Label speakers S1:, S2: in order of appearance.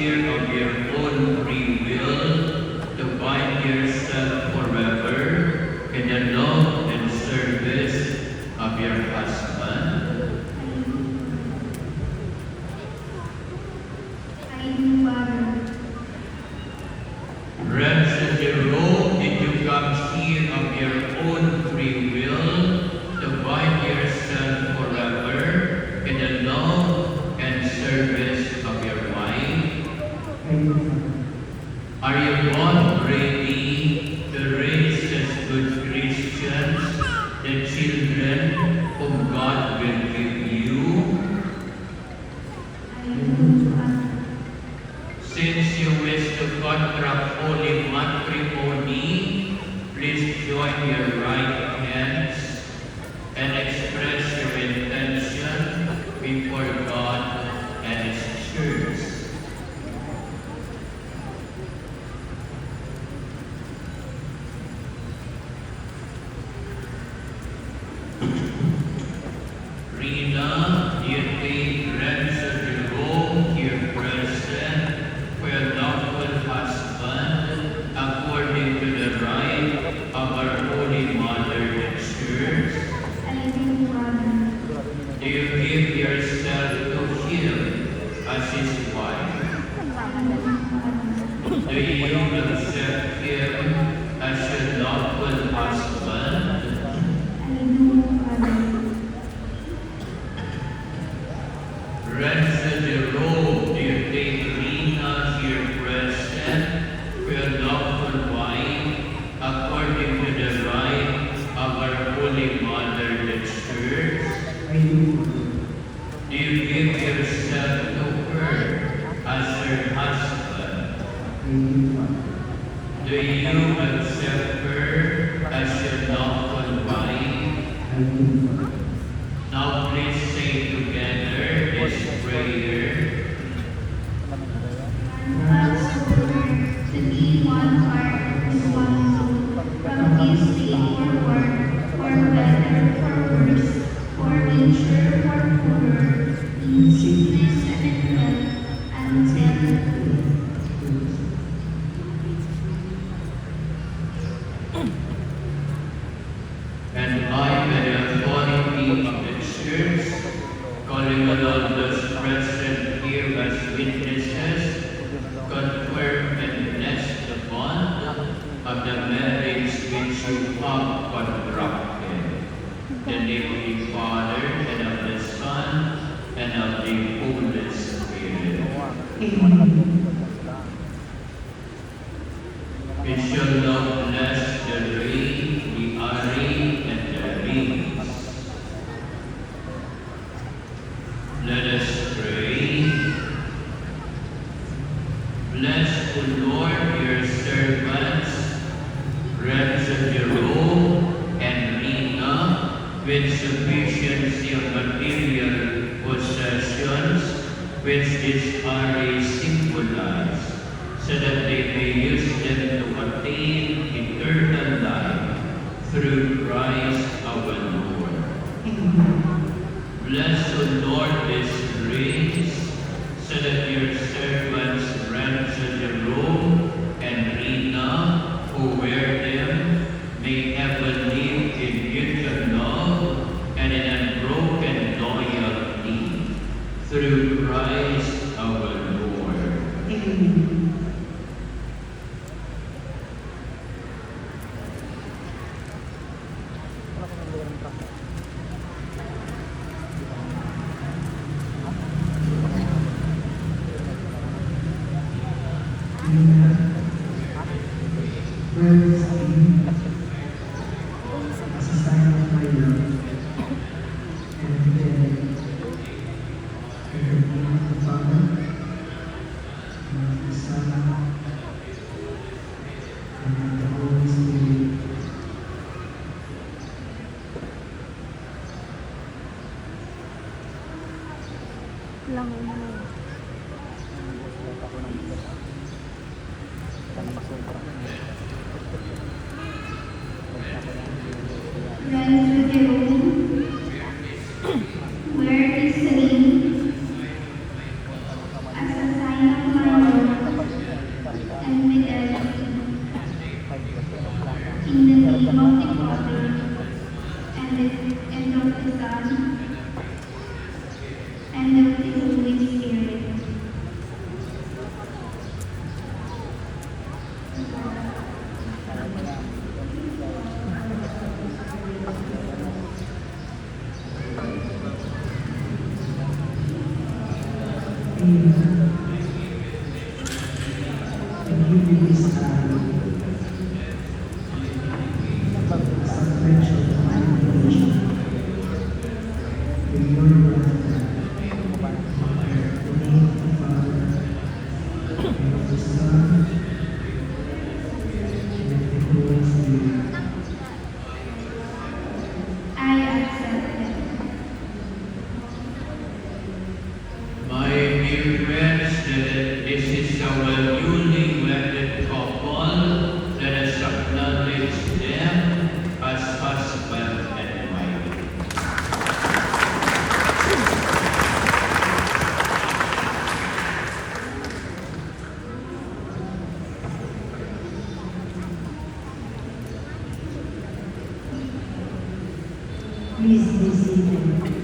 S1: here of your own free will to bind yourself forever in the love and service of your husband?
S2: I do, Father.
S1: Rev. St. Jerome, did you come here of your own free will to bind yourself forever in the love and service of your wife?
S3: I do, Father.
S1: Are you both ready to raise as good Christians the children whom God will give you?
S2: I do, Father.
S1: Since you wish to contract holy matrimony, please join your right hands and express your intention before God and His church. Rina, you take Rev. St. Jerome here present for your lawful husband according to the rite of our Holy Mother the Church.
S2: I do, Father.
S1: Do you give yourself to him as his wife?
S2: I do, Father.
S1: Do you accept him as your lawful husband?
S2: I do, Father.
S1: Rev. St. Jerome, do you take Rina here present for your lawful wife according to the rite of our Holy Mother the Church?
S3: I do, Father.
S1: Do you give yourself to her as her husband?
S3: I do, Father.
S1: Do you accept her as your lawful wife?
S3: I do, Father.
S1: Now please say together this prayer.
S2: And us over to be one heart and one soul, from this day forward, for better, for worse, for richer, for poorer, in sickness and in health, until
S1: And I, by the authority of the Church, calling on all those present here as witnesses, confirm and bless the bond of the marriage which you have contracted. In the name of the Father, and of the Son, and of the Holy Spirit. We shall now bless the rain, the Ari, and the rings. Let us pray. Bless, O Lord, your servants, Rev. St. Jerome and Rina, with sufficiency of material possessions, which this Ari symbolize, so that they may use them to attain eternal life through Christ our Lord. Bless, O Lord, these rings, so that your servants, Rev. St. Jerome and Rina, who wear them, may ever live in mutual love and in unbroken loyalty through Christ our Lord.
S3: Amen. Praise Him as a sign of my love and fidelity. In the name of the Father, and of the Son, and of the Holy Spirit.
S4: Lang mo.
S2: Rev. Jerome, where is the ring? As a sign of my love name of the Father, and of the Son, and of the Holy Spirit.
S3: And you release us some friendship of my relation. With your love, in the name of the Father, and of the Son, and of the Holy Spirit.
S2: I accept them.
S1: My dear friends, this is our newly wedded couple. Let us acknowledge them as husband and wife.
S3: Please be seated.